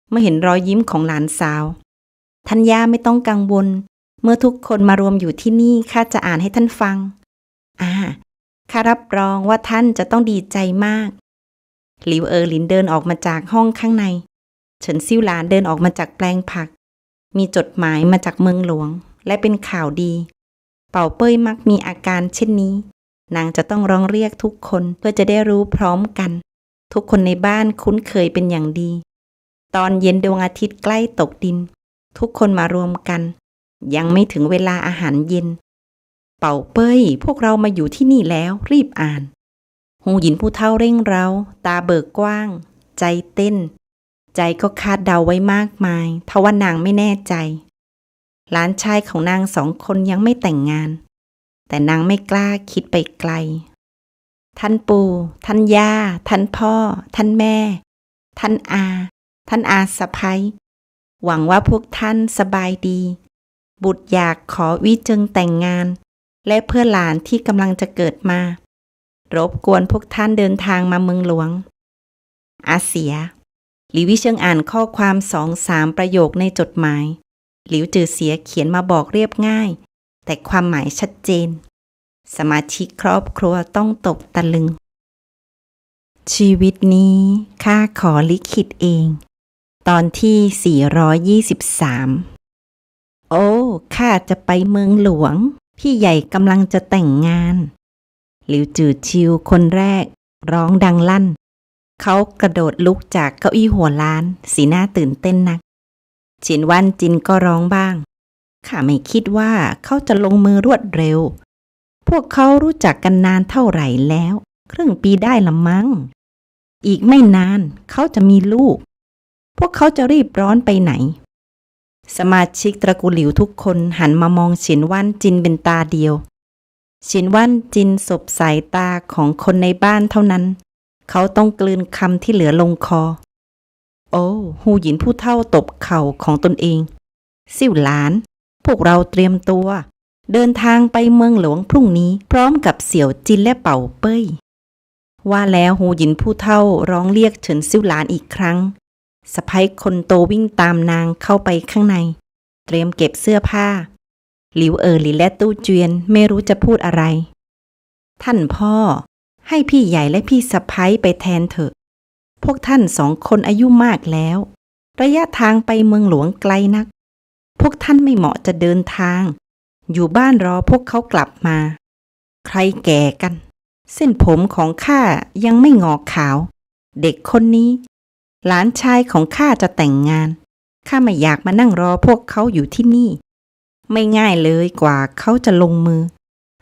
เมื่อเห็นรอยยิ้มของหลานสาวท่านย่าไม่ต้องกังวลเมื่อทุกคนมารวมอยู่ที่นี่ข้าจะอ่านให้ท่านฟังข้ารับรองว่าท่านจะต้องดีใจมากหลิวหลินเดินออกมาจากห้องข้างในเฉินซิ่วหลานเดินออกมาจากแปลงผักมีจดหมายมาจากเมืองหลวงและเป็นข่าวดีเป่าเป้ยมักมีอาการเช่นนี้นางจะต้องร้องเรียกทุกคนเพื่อจะได้รู้พร้อมกันทุกคนในบ้านคุ้นเคยเป็นอย่างดีตอนเย็นดวงอาทิตย์ใกล้ตกดินทุกคนมารวมกันยังไม่ถึงเวลาอาหารเย็นเป่าเป้ยพวกเรามาอยู่ที่นี่แล้วรีบอ่านหูหยินผู้เฒ่าเร่งเร้าตาเบิกกว้างใจเต้นใจก็คาดเดาไว้มากมายทว่านางไม่แน่ใจหลานชายของนางสองคนยังไม่แต่งงานแต่นางไม่กล้าคิดไปไกลท่านปู่ท่านย่าท่านพ่อท่านแม่ท่านอาสะใภ้หวังว่าพวกท่านสบายดีบุตรอยากขอวิเจิงแต่งงานและเพื่อหลานที่กำลังจะเกิดมารบกวนพวกท่านเดินทางมาเมืองหลวงอาเสียหลิววิเชิงอ่านข้อความ2-3ประโยคในจดหมายหลิวจือเสียเขียนมาบอกเรียบง่ายแต่ความหมายชัดเจนสมาชิกครอบครัวต้องตกตะลึงชีวิตนี้ข้าขอลิขิตเองตอนที่423โอ้ข้าจะไปเมืองหลวงพี่ใหญ่กำลังจะแต่งงานหลิวจือชิวคนแรกร้องดังลั่นเขากระโดดลุกจากเก้าอี้หัวล้านสีหน้าตื่นเต้นนักเฉียนวันจินก็ร้องบ้างข้าไม่คิดว่าเขาจะลงมือรวดเร็วพวกเขารู้จักกันนานเท่าไหร่แล้วครึ่งปีได้ละมั้งอีกไม่นานเขาจะมีลูกพวกเขาจะรีบร้อนไปไหนสมาชิกตระกูลหลิวทุกคนหันมามองเฉียนวันจินเป็นตาเดียวเฉียนวันจินสบสายตาของคนในบ้านเท่านั้นเขาต้องกลืนคำที่เหลือลงคอโอ้หูหยินผู้เฒ่าตบเข่าของตนเองซิ่วหลานพวกเราเตรียมตัวเดินทางไปเมืองหลวงพรุ่งนี้พร้อมกับเสี่ยวจินและเป่าเป้ยว่าแล้วหูหยินผู้เฒ่าร้องเรียกเฉินซิ่วหลานอีกครั้งสะใภ้คนโตวิ่งตามนางเข้าไปข้างในเตรียมเก็บเสื้อผ้าหลิวหลินและตู้เจียนไม่รู้จะพูดอะไรท่านพ่อให้พี่ใหญ่และพี่สะใภ้ไปแทนเถอะพวกท่าน2 คนอายุมากแล้วระยะทางไปเมืองหลวงไกลนักพวกท่านไม่เหมาะจะเดินทางอยู่บ้านรอพวกเขากลับมาใครแก่กันเส้นผมของข้ายังไม่งอกขาวเด็กคนนี้หลานชายของข้าจะแต่งงานข้าไม่อยากมานั่งรอพวกเขาอยู่ที่นี่ไม่ง่ายเลยกว่าเขาจะลงมือ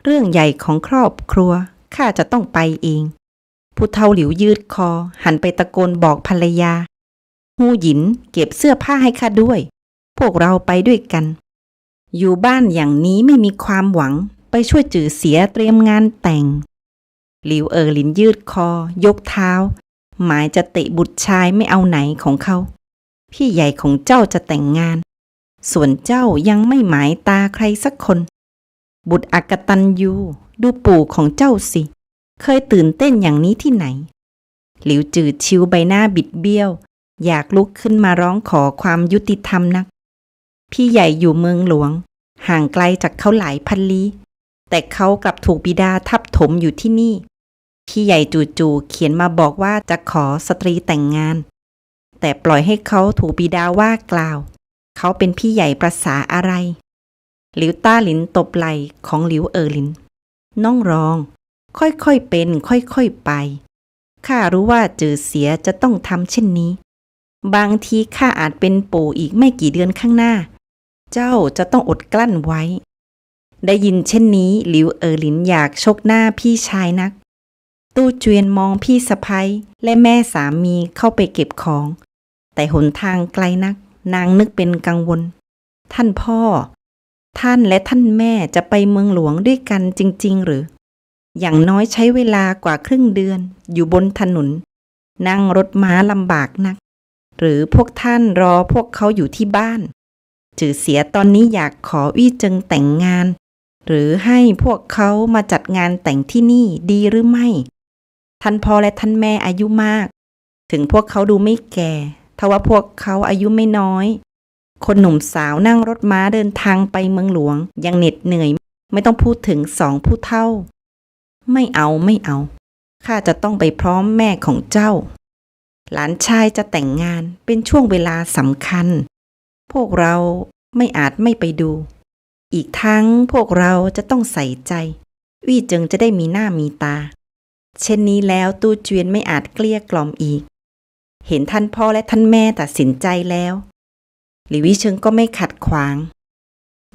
เรื่องใหญ่ของครอบครัวข้าจะต้องไปเองผู้เฒ่าหลิวยืดคอหันไปตะโกนบอกภรรยาฮูหยินเก็บเสื้อผ้าให้ข้าด้วยพวกเราไปด้วยกันอยู่บ้านอย่างนี้ไม่มีความหวังไปช่วยจื่อเสียเตรียมงานแต่งหลิวหลินยืดคอยกเท้าหมายจะเตะบุตรชายไม่เอาไหนของเขาพี่ใหญ่ของเจ้าจะแต่งงานส่วนเจ้ายังไม่หมายตาใครสักคนบุตรอกตัญญูดูปู่ของเจ้าสิเคยตื่นเต้นอย่างนี้ที่ไหนหลิวจือชิวใบหน้าบิดเบี้ยวอยากลุกขึ้นมาร้องขอความยุติธรรมนักพี่ใหญ่อยู่เมืองหลวงห่างไกลจากเขาหลายพันลี้แต่เขากลับถูกบิดาทับถมอยู่ที่นี่พี่ใหญ่จู่ๆเขียนมาบอกว่าจะขอสตรีแต่งงานแต่ปล่อยให้เขาถูกบิดาว่ากล่าวเขาเป็นพี่ใหญ่ประสาอะไรหลิวต้าหลินตบไหล่ของหลิวหลินน้องรองค่อยๆเป็นค่อยๆไปข้ารู้ว่าจื่อเสียจะต้องทำเช่นนี้บางทีข้าอาจเป็นปู่อีกไม่กี่เดือนข้างหน้าเจ้าจะต้องอดกลั้นไว้ ได้ยินเช่นนี้หลิวเอ๋อหลินอยากชกหน้าพี่ชายนักตู้เจียนมองพี่สะใภ้และแม่สามีเข้าไปเก็บของแต่หนทางไกลนักนางนึกเป็นกังวลท่านพ่อท่านและท่านแม่จะไปเมืองหลวงด้วยกันจริงๆหรืออย่างน้อยใช้เวลากว่าครึ่งเดือนอยู่บนถนนนั่งรถม้าลำบากนักหรือพวกท่านรอพวกเขาอยู่ที่บ้านจื่อเสียตอนนี้อยากขอวี่เจิงแต่งงานหรือให้พวกเขามาจัดงานแต่งที่นี่ดีหรือไม่ท่านพ่อและท่านแม่อายุมากถึงพวกเขาดูไม่แก่ทว่าพวกเขาอายุไม่น้อยคนหนุ่มสาวนั่งรถม้าเดินทางไปเมืองหลวงยังเหน็ดเหนื่อยไม่ต้องพูดถึง2 ผู้เฒ่าไม่เอาข้าจะต้องไปพร้อมแม่ของเจ้าหลานชายจะแต่งงานเป็นช่วงเวลาสำคัญพวกเราไม่อาจไม่ไปดูอีกทั้งพวกเราจะต้องใส่ใจวี่เจิงจะได้มีหน้ามีตาเช่นนี้แล้วตู้เจียนไม่อาจเกลี้ยกล่อมอีกเห็นท่านพ่อและท่านแม่ตัดสินใจแล้วหลิววี่เชิงก็ไม่ขัดขวาง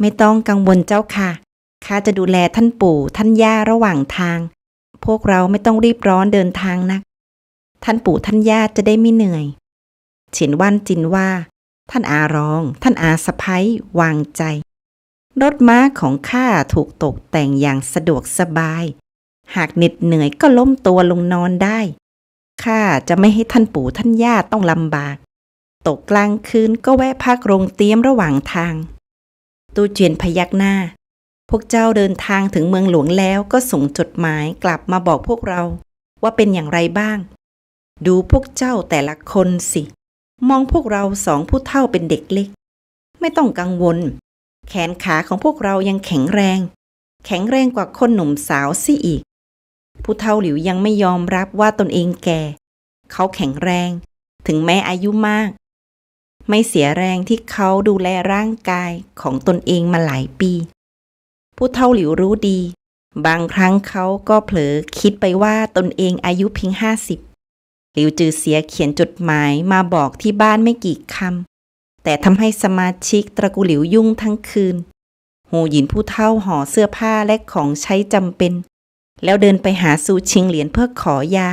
ไม่ต้องกังวลเจ้าค่ะข้าจะดูแลท่านปู่ท่านย่าระหว่างทางพวกเราไม่ต้องรีบร้อนเดินทางนักท่านปู่ท่านย่าจะได้ไม่เหนื่อยเฉินวันจินว่าท่านอารองท่านอาสะใภ้วางใจรถม้าของข้าถูกตกแต่งอย่างสะดวกสบายหากเหน็ดเหนื่อยก็ล้มตัวลงนอนได้ข้าจะไม่ให้ท่านปู่ท่านย่าต้องลำบากตกกลางคืนก็แวะพักโรงเตี้ยมระหว่างทางตู้เจียนพยักหน้าพวกเจ้าเดินทางถึงเมืองหลวงแล้วก็ส่งจดหมายกลับมาบอกพวกเราว่าเป็นอย่างไรบ้างดูพวกเจ้าแต่ละคนสิมองพวกเรา2 ผู้เฒ่าเป็นเด็กเล็กไม่ต้องกังวลแขนขาของพวกเรายังแข็งแรงกว่าคนหนุ่มสาวซิอีกผู้เฒ่าหลิวยังไม่ยอมรับว่าตนเองแก่เขาแข็งแรงถึงแม้อายุมากไม่เสียแรงที่เขาดูแลร่างกายของตนเองมาหลายปีผู้เฒ่าหลิวรู้ดีบางครั้งเขาก็เผลอคิดไปว่าตนเองอายุเพียง50หลิวจือเสียเขียนจดหมายมาบอกที่บ้านไม่กี่คำแต่ทำให้สมาชิกตระกูลหลิวยุ่งทั้งคืนหูหยินผู้เฒ่าห่อเสื้อผ้าและของใช้จำเป็นแล้วเดินไปหาซูชิงเหลียนเพื่อขอยา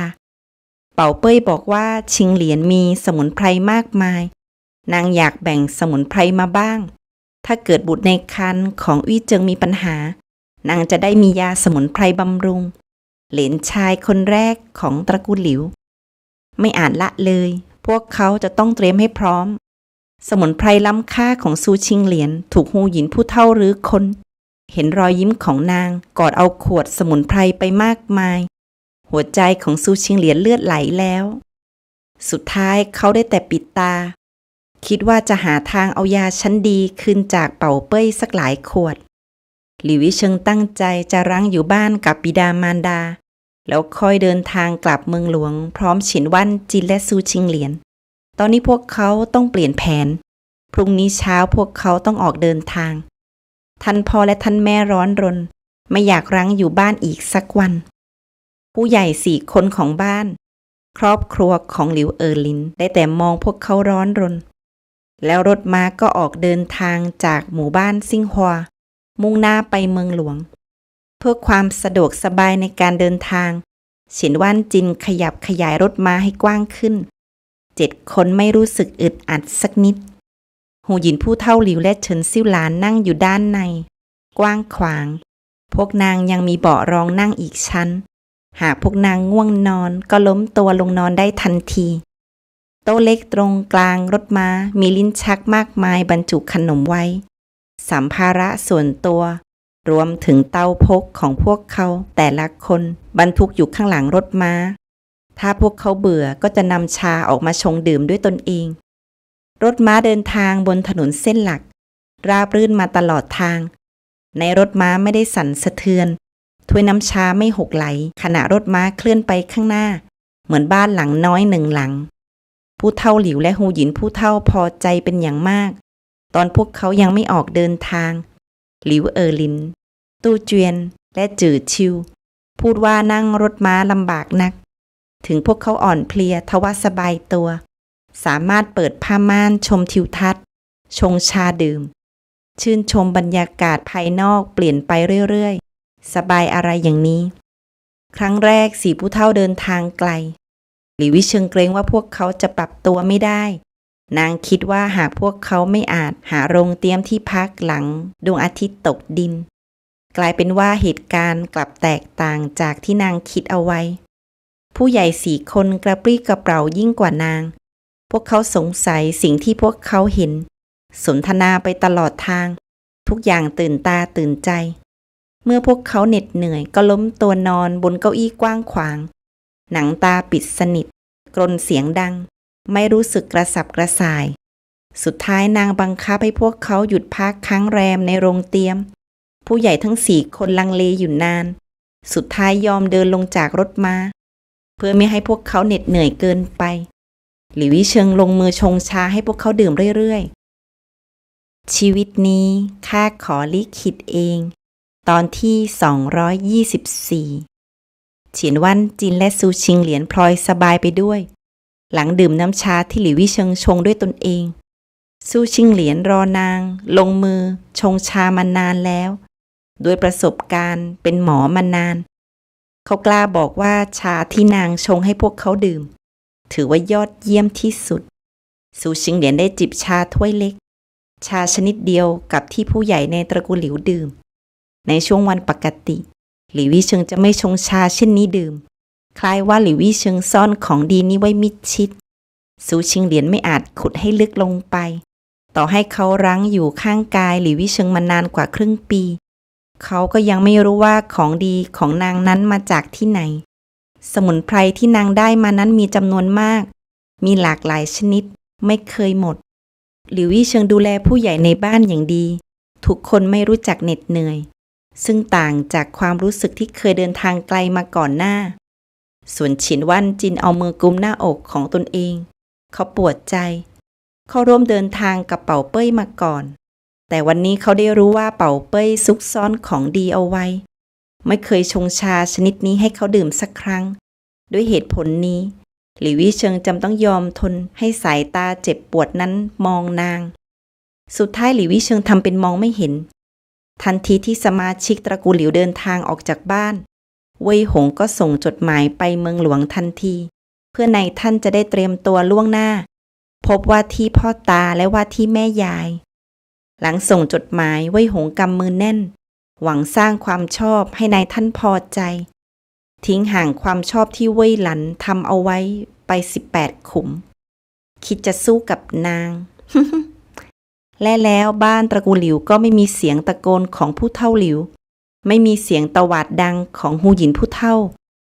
เป่าเป้ยบอกว่าชิงเหลียนมีสมุนไพรมากมายนางอยากแบ่งสมุนไพรมาบ้างถ้าเกิดบุตรในครรภ์ของวี่เจิงมีปัญหานางจะได้มียาสมุนไพรบำรุงเหลนชายคนแรกของตระกูลหลิวไม่อาจละเลยพวกเขาจะต้องเตรียมให้พร้อมสมุนไพรล้ำค่าของซูชิงเหลียนถูกฮูหยินผู้เฒ่ารื้อค้นเห็นรอยยิ้มของนางกอดเอาขวดสมุนไพรไปมากมายหัวใจของซูชิงเหลียนเลือดไหลแล้วสุดท้ายเขาได้แต่ปิดตาคิดว่าจะหาทางเอายาชั้นดีคืนจากเป่าเป้ยสักหลายขวดหลิววิเชิงตั้งใจจะรั้งอยู่บ้านกับบิดามารดาแล้วค่อยเดินทางกลับเมืองหลวงพร้อมเฉินวันจินและซูชิงเหลียนตอนนี้พวกเขาต้องเปลี่ยนแผนพรุ่งนี้เช้าพวกเขาต้องออกเดินทางท่านพ่อและท่านแม่ร้อนรนไม่อยากรั้งอยู่บ้านอีกสักวันผู้ใหญ่4 คนของบ้านครอบครัวของหลิวเอ๋อหลินได้แต่มองพวกเขาร้อนรนแล้วรถม้าก็ออกเดินทางจากหมู่บ้านซิ่งฮัวมุ่งหน้าไปเมืองหลวงเพื่อความสะดวกสบายในการเดินทางเฉินว่านจินขยับขยายรถม้าให้กว้างขึ้น7 คนไม่รู้สึกอึดอัดสักนิดหูหยินผู้เฒ่าหลิวและเฉินซิ่วหลานนั่งอยู่ด้านในกว้างขวางพวกนางยังมีเบาะรองนั่งอีกชั้นหากพวกนางง่วงนอนก็ล้มตัวลงนอนได้ทันทีโต๊ะเล็กตรงกลางรถม้ามีลิ้นชักมากมายบรรจุขนมไว้สัมภาระส่วนตัวรวมถึงเตาพกของพวกเขาแต่ละคนบรรทุกอยู่ข้างหลังรถม้าถ้าพวกเขาเบื่อก็จะนำชาออกมาชงดื่มด้วยตนเองรถม้าเดินทางบนถนนเส้นหลักราบรื่นมาตลอดทางในรถม้าไม่ได้สั่นสะเทือนถ้วยน้ำชาไม่หกไหลขณะรถม้าเคลื่อนไปข้างหน้าเหมือนบ้านหลังน้อย1 หลังผู้เฒ่าหลิวและฮูหยินผู้เฒ่าพอใจเป็นอย่างมากตอนพวกเขายังไม่ออกเดินทางหลิวเอ๋อหลินตู้เจียนและจื่อชิวพูดว่านั่งรถม้าลำบากนักถึงพวกเขาอ่อนเพลียทว่าสบายตัวสามารถเปิดผ้าม่านชมทิวทัศน์ชงชาดื่ม ชื่นชมบรรยากาศภายนอกเปลี่ยนไปเรื่อยๆสบายอะไรอย่างนี้ ครั้งแรก4ผู้เฒ่าเดินทางไกลหลี่วิเชิงเกรงว่าพวกเขาจะปรับตัวไม่ได้นางคิดว่าหากพวกเขาไม่อาจหาโรงเตรียมที่พักหลังดวงอาทิตย์ตกดินกลายเป็นว่าเหตุการณ์กลับแตกต่างจากที่นางคิดเอาไว้ผู้ใหญ่4 คนกระปรี้กระเปร่ายิ่งกว่านางพวกเขาสงสัยสิ่งที่พวกเขาเห็นสนทนาไปตลอดทางทุกอย่างตื่นตาตื่นใจเมื่อพวกเขาเหน็ดเหนื่อยก็ล้มตัวนอนบนเก้าอี้กว้างขวางหนังตาปิดสนิทกรนเสียงดังไม่รู้สึกกระสับกระส่ายสุดท้ายนางบังคับให้พวกเขาหยุดพักค้างแรมในโรงเตรียมผู้ใหญ่ทั้ง4 คนลังเลอยู่นานสุดท้ายยอมเดินลงจากรถม้าเพื่อไม่ให้พวกเขาเหน็ดเหนื่อยเกินไปหลี่วิเชิงลงมือชงชาให้พวกเขาดื่มเรื่อยๆชีวิตนี้ข้าขอลิขิตเองตอนที่224เฉียนวันจินและซูชิงเหลียนพลอยสบายไปด้วยหลังดื่มน้ำชาที่หลี่วิเชิงชงด้วยตนเองซูชิงเหลียนรอนางลงมือชงชามานานแล้วด้วยประสบการณ์เป็นหมอมานานเขากล้าบอกว่าชาที่นางชงให้พวกเขาดื่มถือว่ายอดเยี่ยมที่สุดซูชิงเหลียนได้จิบชาถ้วยเล็กชาชนิดเดียวกับที่ผู้ใหญ่ในตระกูลหลิวดื่มในช่วงวันปกติหลี่วิเชิงจะไม่ชงชาเช่นนี้ดื่มคล้ายว่าหลี่วิเชิงซ่อนของดีนี้ไว้มิดชิดซูชิงเหลียนไม่อาจขุดให้ลึกลงไปต่อให้เขารั้งอยู่ข้างกายหลี่วิเชิงมานานกว่าครึ่งปีเขาก็ยังไม่รู้ว่าของดีของนางนั้นมาจากที่ไหนสมุนไพรที่นางได้มานั้นมีจำนวนมากมีหลากหลายชนิดไม่เคยหมดหลี่วิเชิงดูแลผู้ใหญ่ในบ้านอย่างดีทุกคนไม่รู้จักเหน็ดเหนื่อยซึ่งต่างจากความรู้สึกที่เคยเดินทางไกลมาก่อนหน้าส่วนฉินวันจินเอามือกุมหน้าอกของตนเองเขาปวดใจเขาร่วมเดินทางกับเป่าเป้ยมาก่อนแต่วันนี้เขาได้รู้ว่าเป่าเป้ยซุกซ่อนของดีเอาไว้ไม่เคยชงชาชนิดนี้ให้เขาดื่มสักครั้งด้วยเหตุผลนี้หลี่วิเชิงจำต้องยอมทนให้สายตาเจ็บปวดนั้นมองนางสุดท้ายหลี่วิเชิงทำเป็นมองไม่เห็นทันทีที่สมาชิกตระกูลหลิวเดินทางออกจากบ้านเว่ยหงก็ส่งจดหมายไปเมืองหลวงทันทีเพื่อนายท่านจะได้เตรียมตัวล่วงหน้าพบว่าที่พ่อตาและว่าที่แม่ยายหลังส่งจดหมายเว่ยหงกำมือแน่นหวังสร้างความชอบให้นายท่านพอใจทิ้งห่างความชอบที่เว่ยหลันทำเอาไว้ไป18 ขุมคิดจะสู้กับนาง และแล้วบ้านตระกูลหลิวก็ไม่มีเสียงตะโกนของผู้เฒ่าหลิวไม่มีเสียงตวาดดังของฮูหยินผู้เฒ่า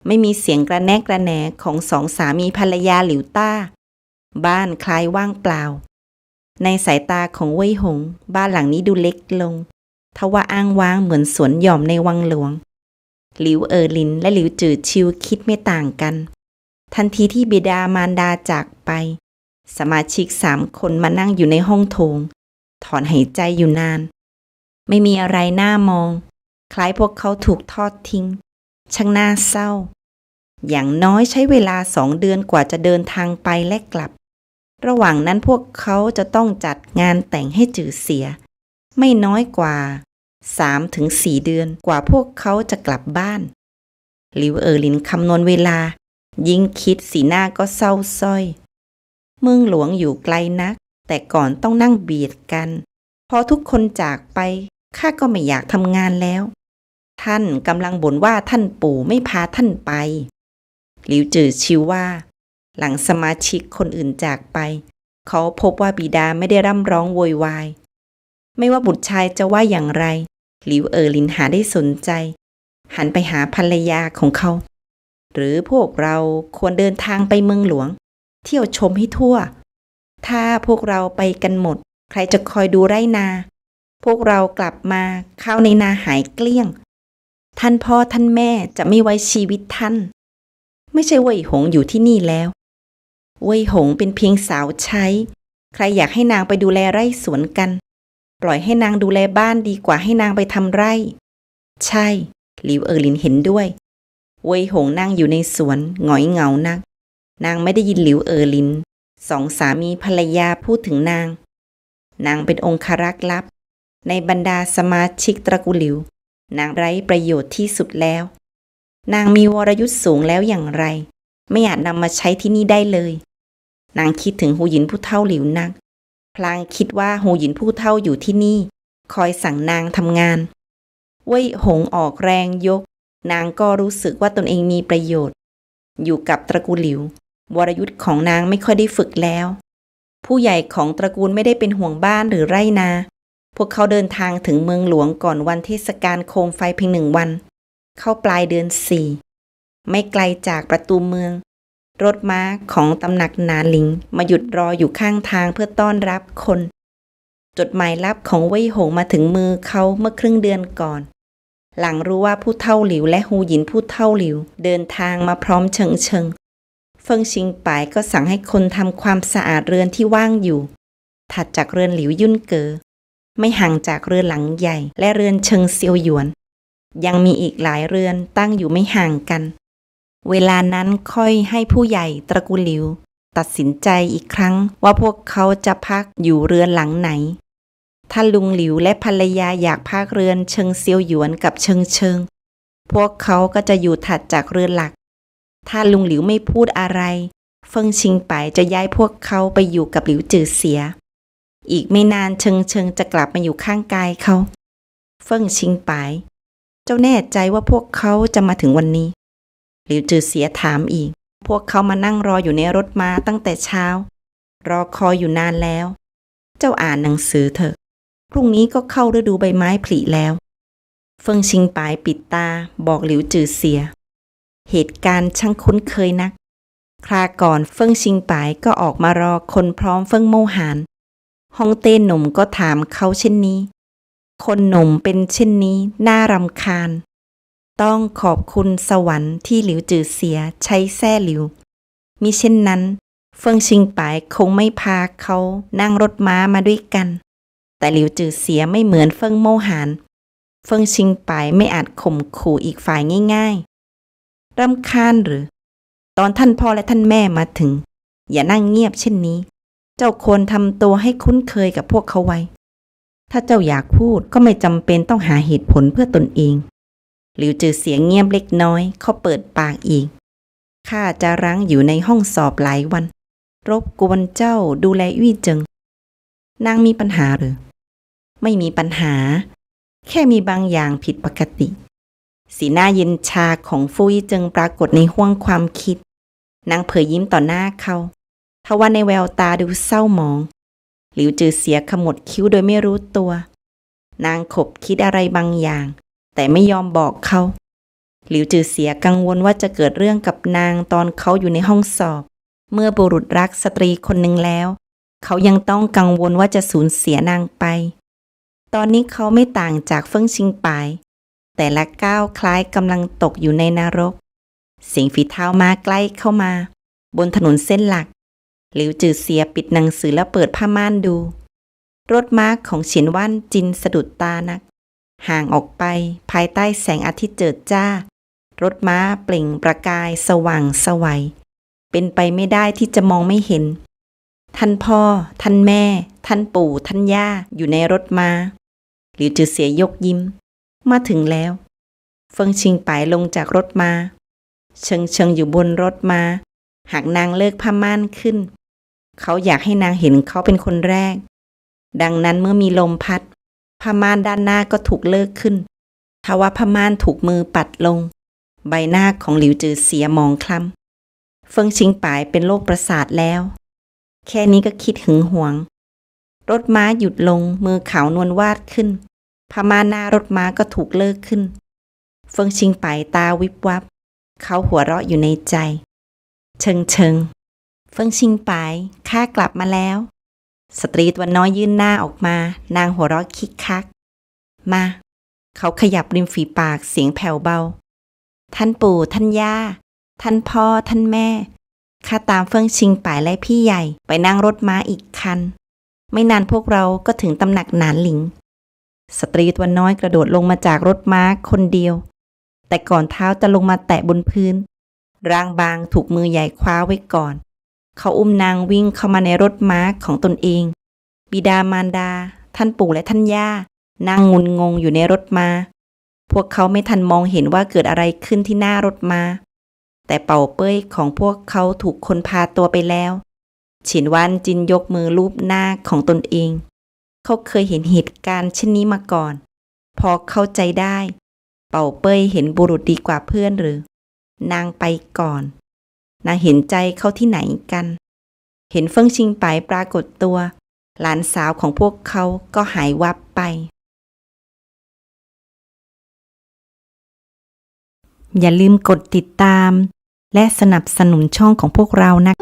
ไม่มีเสียงกระแนกกระแหนของ2 สามีภรรยาหลิวต้าบ้านคล้ายว่างเปล่าในสายตาของเว่ยหงบ้านหลังนี้ดูเล็กลงทว่าอ้างว้างเหมือนสวนหย่อมในวังหลวงหลิวหลินและหลิวจือชิวคิดไม่ต่างกันทันทีที่บิดามารดาจากไปสมาชิก3 คนมานั่งอยู่ในห้องโถงถอนหายใจอยู่นานไม่มีอะไรน่ามองคล้ายพวกเขาถูกทอดทิ้งช่างน่าเศร้าอย่างน้อยใช้เวลา2 เดือนกว่าจะเดินทางไปและกลับระหว่างนั้นพวกเขาจะต้องจัดงานแต่งให้จือเสียไม่น้อยกว่า3-4 เดือนกว่าพวกเขาจะกลับบ้านหลิวหลินคำนวณเวลายิ่งคิดสีหน้าก็เศร้าส้อยเมืองหลวงอยู่ไกลนักแต่ก่อนต้องนั่งเบียดกันพอทุกคนจากไปข้าก็ไม่อยากทำงานแล้วท่านกำลังบ่นว่าท่านปู่ไม่พาท่านไปหลิวจือชิวว่าหลังสมาชิกคนอื่นจากไปเขาพบว่าบิดาไม่ได้ร่ำร้องโวยวายไม่ว่าบุตรชายจะว่าอย่างไรหลิวหลินหาได้สนใจหันไปหาภรรยาของเขาหรือพวกเราควรเดินทางไปเมืองหลวงเที่ยวชมให้ทั่วถ้าพวกเราไปกันหมดใครจะคอยดูไร่นาพวกเรากลับมาข้าวในนาหายเกลี้ยงท่านพ่อท่านแม่จะไม่ไว้ชีวิตท่านไม่ใช่เว่ยหงอยู่ที่นี่แล้วเว่ยหงเป็นเพียงสาวใช้ใครอยากให้นางไปดูแลไร่สวนกันปล่อยให้นางดูแลบ้านดีกว่าให้นางไปทำไร่ใช่หลิวหลินเห็นด้วยเว่ยหงนั่งอยู่ในสวนหงอยเหงานักนางไม่ได้ยินหลิวหลิน2 สามีภรรยาพูดถึงนางเป็นองครักษ์ลับ ในบรรดาสมาชิกตระกูลหลิวนางไร้ประโยชน์ที่สุดแล้ว นางมีวรยุทธ์สูงแล้วอย่างไรไม่อาจนำมาใช้ที่นี่ได้เลยนางคิดถึงหูหยินผู้เฒ่าหลิวนักพลางคิดว่าหูหยินผู้เฒ่าอยู่ที่นี่คอยสั่งนางทำงานเว่ยหงออกแรงยกนางก็รู้สึกว่าตนเองมีประโยชน์อยู่กับตระกูลหลิววรยุทธ์ของนางไม่ค่อยได้ฝึกแล้วผู้ใหญ่ของตระกูลไม่ได้เป็นห่วงบ้านหรือไร่นาพวกเขาเดินทางถึงเมืองหลวงก่อนวันเทศกาลโคมไฟเพียง1 วันเข้าปลายเดือน4ไม่ไกลจากประตูเมืองรถม้าของตำหนักหนานหลิงมาหยุดรออยู่ข้างทางเพื่อต้อนรับคนจดหมายลับของเว่ยหงมาถึงมือเขาเมื่อครึ่งเดือนก่อนหลังรู้ว่าผู้เฒ่าหลิวและหูหยินผู้เฒ่าหลิวเดินทางมาพร้อมเชิงเฟิงชิงป่ายก็สั่งให้คนทำความสะอาดเรือนที่ว่างอยู่ถัดจากเรือนหลิวยุ่นเก๋อไม่ห่างจากเรือนหลังใหญ่และเรือนเชิงเซียวหยวนยังมีอีกหลายเรือนตั้งอยู่ไม่ห่างกันเวลานั้นค่อยให้ผู้ใหญ่ตระกูลหลิวตัดสินใจอีกครั้งว่าพวกเขาจะพักอยู่เรือนหลังไหนถ้าลุงหลิวและภรรยาอยากพักเรือนเชิงเซียวหยวนกับเชิงพวกเขาก็จะอยู่ถัดจากเรือนหลักถ้าลุงหลิวไม่พูดอะไรเฟิงชิงป่ายจะย้ายพวกเขาไปอยู่กับหลิวจือเสียอีกไม่นานเชิงจะกลับมาอยู่ข้างกายเขาเฟิงชิงป่ายเจ้าแน่ใจว่าพวกเขาจะมาถึงวันนี้หลิวจือเสียถามอีกพวกเขามานั่งรออยู่ในรถม้าตั้งแต่เช้ารอคอยอยู่นานแล้วเจ้าอ่านหนังสือเถอะพรุ่งนี้ก็เข้าฤดูใบไม้ผลิแล้วเฟิงชิงป่ายปิดตาบอกหลิวจือเสียเหตุการณ์ช่างคุ้นเคยนักคราก่อนเฟิงชิงป่ายก็ออกมารอคนพร้อมเฟิงโมหานฮ่องเต้หนุ่มก็ถามเขาเช่นนี้คนหนุ่มเป็นเช่นนี้น่ารำคาญต้องขอบคุณสวรรค์ที่หลิวจือเสียใช้แซ่หลิวมิเช่นนั้นเฟิงชิงป่ายคงไม่พาเขานั่งรถม้ามาด้วยกันแต่หลิวจือเสียไม่เหมือนเฟิงโมหานเฟิงชิงป่ายไม่อาจข่มขู่อีกฝ่ายง่ายๆรำคาญหรือตอนท่านพ่อและท่านแม่มาถึงอย่านั่งเงียบเช่นนี้เจ้าควรทำตัวให้คุ้นเคยกับพวกเขาไว้ถ้าเจ้าอยากพูดก็ไม่จำเป็นต้องหาเหตุผลเพื่อตนเองหลิวจือเสียงเงียบเล็กน้อยเขาเปิดปากอีกข้าจะรั้งอยู่ในห้องสอบหลายวันรบกวนเจ้าดูแลอี้เจิงนางมีปัญหาหรือไม่มีปัญหาแค่มีบางอย่างผิดปกติสีหน้าเย็นชาของฟูอี้เจิงปรากฏในห้วงความคิดนางเผยยิ้มต่อหน้าเขาทว่าในแววตาดูเศร้าหมองหลิวจือเสียขมวดคิ้วโดยไม่รู้ตัวนางขบคิดอะไรบางอย่างแต่ไม่ยอมบอกเขาหลิวจือเสียกังวลว่าจะเกิดเรื่องกับนางตอนเขาอยู่ในห้องสอบเมื่อบุรุษรักสตรีคนหนึ่งแล้วเขายังต้องกังวลว่าจะสูญเสียนางไปตอนนี้เขาไม่ต่างจากเฟิงชิงป่ายแต่ละก้าวคล้ายกำลังตกอยู่ในนรกเสียงฝีเท้าม้าใกล้เข้ามาบนถนนเส้นหลักหลิวจือเสียปิดหนังสือและเปิดผ้าม่านดูรถม้าของเฉียนว่านจินสะดุดตานักห่างออกไปภายใต้แสงอาทิตย์เจิดจ้ารถม้าเปล่งประกายสว่างไสวเป็นไปไม่ได้ที่จะมองไม่เห็นท่านพ่อท่านแม่ท่านปู่ท่านย่าอยู่ในรถม้าหลิวจือเสียยกยิ้มมาถึงแล้วเฟิงชิงป่ายลงจากรถม้าเชิงอยู่บนรถม้าหากนางเลิกผ้าม่านขึ้นเขาอยากให้นางเห็นเขาเป็นคนแรกดังนั้นเมื่อมีลมพัดผ้าม่านด้านหน้าก็ถูกเลิกขึ้นทว่าผ้าม่านถูกมือปัดลงใบหน้าของหลิวจือเสียมองคล้ำเฟิงชิงป่ายเป็นโรคประสาทแล้วแค่นี้ก็คิดหึงหวงรถม้าหยุดลงมือขาวนวลวาดขึ้นผ้าม่านหน้ารถม้าก็ถูกเลิกขึ้นเฟิงชิงป่ายตาวิบวับเขาหัวเราะอยู่ในใจเชิงเฟิงชิงป่ายข้ากลับมาแล้วสตรีตัวน้อยยื่นหน้าออกมานางหัวเราะคิกคักมาเขาขยับริมฝีปากเสียงแผ่วเบาท่านปู่ท่านย่าท่านพ่อท่านแม่ข้าตามเฟิงชิงป่ายและพี่ใหญ่ไปนั่งรถม้าอีกคันไม่นานพวกเราก็ถึงตำหนักหนานหลิงสตรีตัวน้อยกระโดดลงมาจากรถม้าคนเดียวแต่ก่อนเท้าจะลงมาแตะบนพื้นร่างบางถูกมือใหญ่คว้าไว้ก่อนเขาอุ้มนางวิ่งเข้ามาในรถม้าของตนเองบิดามารดาท่านปู่และท่านย่า นั่งงุนงงอยู่ในรถมาพวกเขาไม่ทันมองเห็นว่าเกิดอะไรขึ้นที่หน้ารถมาแต่เป่าเป้ยของพวกเขาถูกคนพาตัวไปแล้วฉินหวานจินยกมือลูบหน้าของตนเองเขาเคยเห็นเหตุการณ์เช่นนี้มาก่อนพอเข้าใจได้เป่าเป้ยเห็นบุรุษดีกว่าเพื่อนหรือนางไปก่อนนางเห็นใจเขาที่ไหนกันเห็นเฟิ่งชิงไปปรากฏตัวหลานสาวของพวกเขาก็หายวับไปอย่าลืมกดติดตามและสนับสนุนช่องของพวกเรานะ